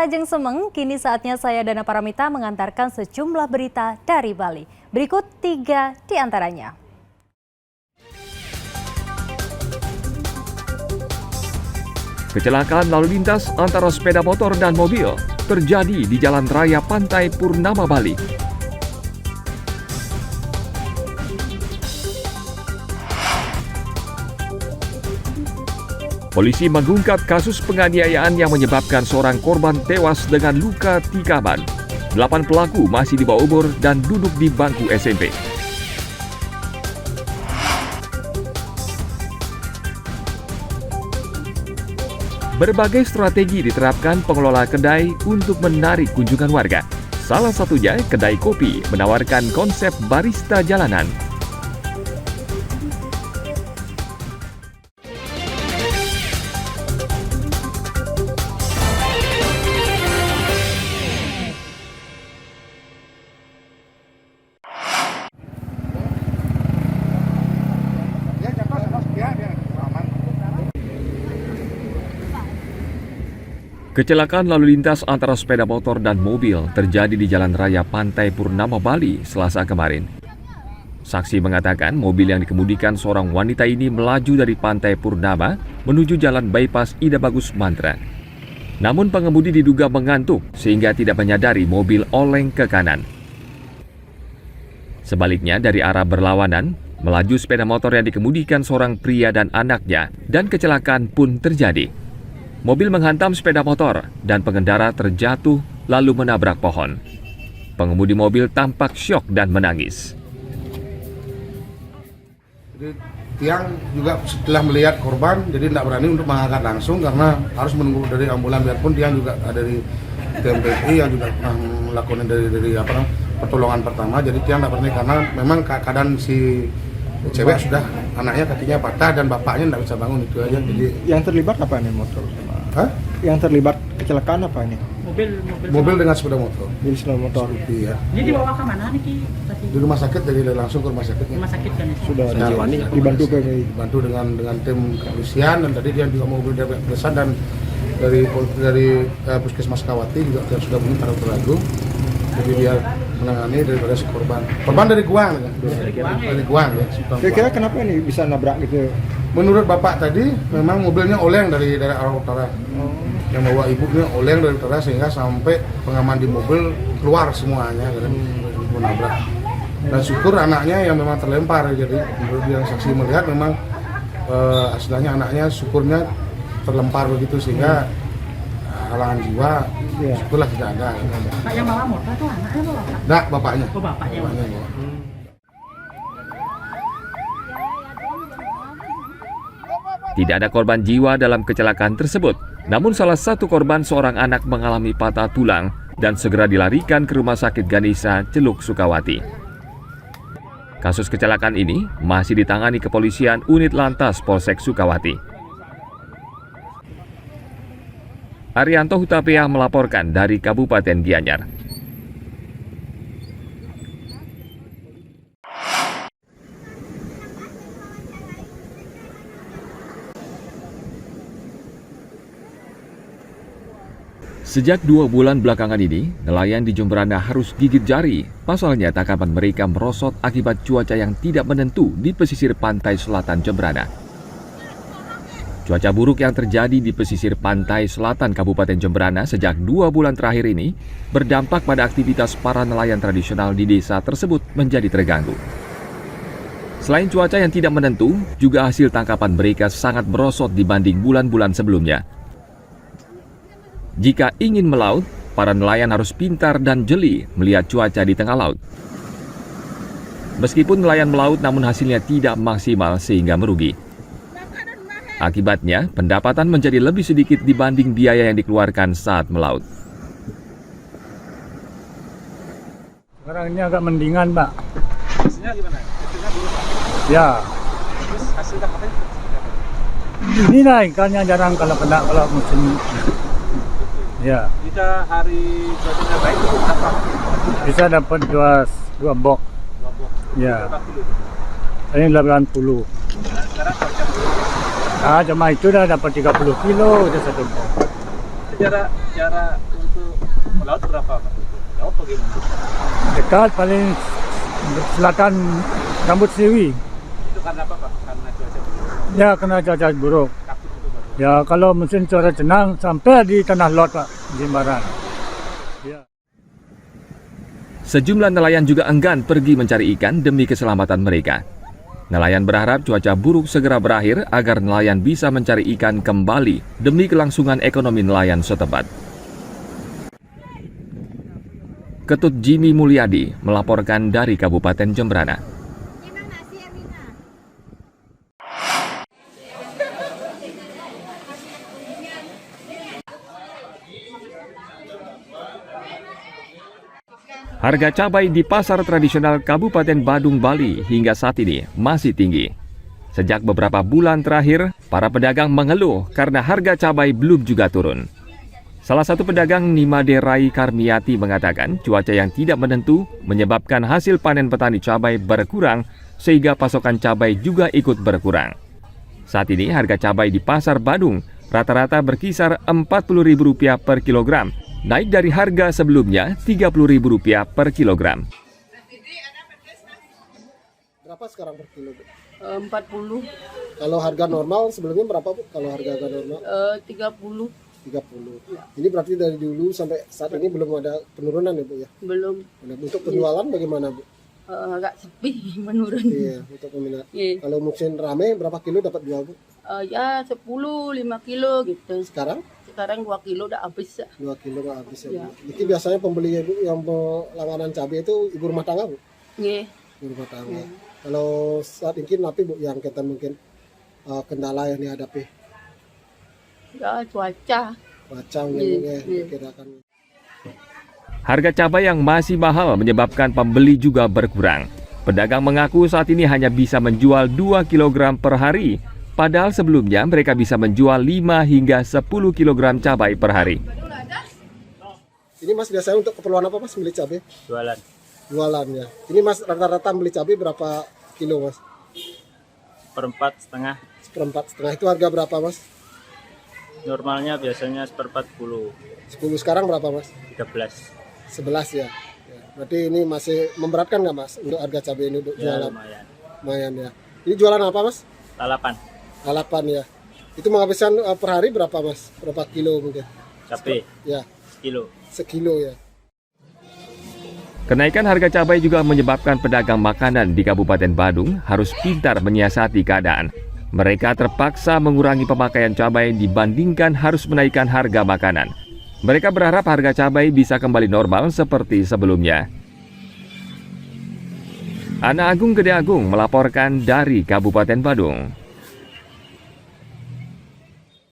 Ajeng Semeng, kini saatnya saya Dana Paramita mengantarkan sejumlah berita dari Bali. Berikut 3 di antaranya. Kecelakaan lalu lintas antara sepeda motor dan mobil terjadi di Jalan Raya Pantai Purnama, Bali. Polisi mengungkap kasus penganiayaan yang menyebabkan seorang korban tewas dengan luka tikaman. 8 pelaku masih di bawah umur dan duduk di bangku SMP. Berbagai strategi diterapkan pengelola kedai untuk menarik kunjungan warga. Salah satunya kedai kopi menawarkan konsep barista jalanan. Kecelakaan lalu lintas antara sepeda motor dan mobil terjadi di Jalan Raya Pantai Purnama, Bali, Selasa kemarin. Saksi mengatakan mobil yang dikemudikan seorang wanita ini melaju dari Pantai Purnama menuju Jalan Bypass Ida Bagus Mantra. Namun pengemudi diduga mengantuk sehingga tidak menyadari mobil oleng ke kanan. Sebaliknya dari arah berlawanan, melaju sepeda motor yang dikemudikan seorang pria dan anaknya dan kecelakaan pun terjadi. Mobil menghantam sepeda motor dan pengendara terjatuh lalu menabrak pohon. Pengemudi mobil tampak syok dan menangis. Jadi tiang juga setelah melihat korban, jadi tidak berani untuk mengangkat langsung karena harus menunggu dari ambulan, biarpun tiang juga ada dari TMPI yang juga melakukan dari pertolongan pertama. Jadi tiang tidak berani karena memang keadaan si cewek sudah anaknya kakinya patah dan bapaknya tidak bisa bangun, itu aja. Jadi yang terlibat apa ini motor? Hah? Yang terlibat kecelakaan apa ini? Mobil dengan sepeda motor. Jadi sepeda motor. Iya. Ini dibawa ke mana nih Ki? Di rumah sakit, jadi langsung ke rumah sakit. Rumah sakit kan? Sudah dibantu dibantu dengan tim kepolisian, dan tadi dia juga mobil dari pemeriksaan dan dari Puskesmas Kawati juga sudah meminta dokter agung. Jadi dia menangani daripada si korban. Korban dari Guang ya? Dari Guang ya. Kira-kira kenapa ini bisa nabrak gitu? Menurut bapak tadi, memang mobilnya oleng dari arah utara. Yang bawa ibunya oleng dari utara sehingga sampai pengaman di mobil keluar semuanya, dan menabrak. Dan syukur anaknya yang memang terlempar, jadi menurut yang saksi melihat memang istilahnya anaknya syukurnya terlempar begitu sehingga halangan jiwa, syukurlah tidak ada. Pak yang bawa motor itu anaknya bawa Pak? Nah, bapaknya. Oh, bapaknya bawa. Tidak ada korban jiwa dalam kecelakaan tersebut. Namun salah satu korban seorang anak mengalami patah tulang dan segera dilarikan ke Rumah Sakit Ganesha, Celuk, Sukawati. Kasus kecelakaan ini masih ditangani kepolisian Unit Lantas Polsek Sukawati. Arianto Hutapea melaporkan dari Kabupaten Gianyar. Sejak 2 bulan belakangan ini, nelayan di Jemberana harus gigit jari. Pasalnya tangkapan mereka merosot akibat cuaca yang tidak menentu di pesisir pantai selatan Jemberana. Cuaca buruk yang terjadi di pesisir pantai selatan Kabupaten Jemberana sejak 2 bulan terakhir ini berdampak pada aktivitas para nelayan tradisional di desa tersebut menjadi terganggu. Selain cuaca yang tidak menentu, juga hasil tangkapan mereka sangat merosot dibanding bulan-bulan sebelumnya. Jika ingin melaut, para nelayan harus pintar dan jeli melihat cuaca di tengah laut. Meskipun nelayan melaut, namun hasilnya tidak maksimal sehingga merugi. Akibatnya, pendapatan menjadi lebih sedikit dibanding biaya yang dikeluarkan saat melaut. Sekarang ini agak mendingan, Pak. Hasilnya gimana? Hasilnya buruk, Pak? Ya. Terus hasil tangkapannya? Ini lah ikannya jarang kalau musim. Ya. Jika hari cuacanya baik itu berapa? Bisa dapat 2 box. 2 box. Ya. Berapa kilo? Ini 80. Nah, sekarang cuaca buruk. Cuma itu dah dapat 30 kilo udah 1 box. Cara untuk laut berapa Pak? Jauh apa gimana? Dekat paling selatan Rambut Siwi. Itu karena apa Pak? Karena cuaca buruk. Ya kena cuaca buruk. Takut itu Pak. Ya kalau musim cuaca tenang sampai di tanah lot Pak, di Jimbaran. Ya. Sejumlah nelayan juga enggan pergi mencari ikan demi keselamatan mereka. Nelayan berharap cuaca buruk segera berakhir agar nelayan bisa mencari ikan kembali demi kelangsungan ekonomi nelayan setempat. Ketut Jimmy Mulyadi melaporkan dari Kabupaten Jembrana. Harga cabai di pasar tradisional Kabupaten Badung, Bali hingga saat ini masih tinggi. Sejak beberapa bulan terakhir, para pedagang mengeluh karena harga cabai belum juga turun. Salah satu pedagang Nimade Rai Karmiati mengatakan cuaca yang tidak menentu menyebabkan hasil panen petani cabai berkurang sehingga pasokan cabai juga ikut berkurang. Saat ini harga cabai di pasar Badung rata-rata berkisar Rp40.000 per kilogram, naik dari harga sebelumnya Rp30.000 per kilogram. Berapa sekarang per kilo, Bu? 40, Kalau harga normal sebelumnya berapa, Bu? Kalau harga normal 30, 30. Ini berarti dari dulu sampai saat ini belum ada penurunan ya, Bu ya? belum. Nah, untuk penjualan bagaimana, Bu? Agak sepi menurun. Iya, untuk peminat. Iya. Kalau musim rame berapa kilo dapat jual, Bu? Ya 10, 5 kilo gitu. Sekarang Sekarang 2 kilo udah habis. 2 kilo nggak habis ya, Iya. Bu? Jadi biasanya pembeli ya, Bu, yang langganan cabai itu ibu rumah tangga, Bu? Iya. Ibu rumah tangga. Kalau saat ini apa, Bu, yang kita mungkin kendala yang dihadapi? Ya cuaca. Baca Iya. kira-kira. Harga cabai yang masih mahal menyebabkan pembeli juga berkurang. Pedagang mengaku saat ini hanya bisa menjual 2 kg per hari, padahal sebelumnya mereka bisa menjual 5 hingga 10 kg cabai per hari. Ini Mas biasanya untuk keperluan apa, Mas, beli cabai? Jualan. Jualan ya. Ini Mas rata-rata beli cabai berapa kilo, Mas? 4,5. 1/4 itu harga berapa, Mas? Normalnya biasanya 1/40. 10 sekarang berapa, Mas? 13. 11 ya. Ya, berarti ini masih memberatkan nggak, Mas, untuk harga cabai ini untuk Ya jualan? lumayan. Lumayan ya. Ini jualan apa, Mas? Lalapan. Lalapan ya. Itu menghabiskan per hari berapa, Mas? Berapa kilo mungkin? Cabai Ya, kilo. sekilo ya. Kenaikan harga cabai juga menyebabkan pedagang makanan di Kabupaten Badung harus pintar menyiasati keadaan. Mereka terpaksa mengurangi pemakaian cabai dibandingkan harus menaikkan harga makanan. Mereka berharap harga cabai bisa kembali normal seperti sebelumnya. Ana Agung Gede Agung melaporkan dari Kabupaten Badung.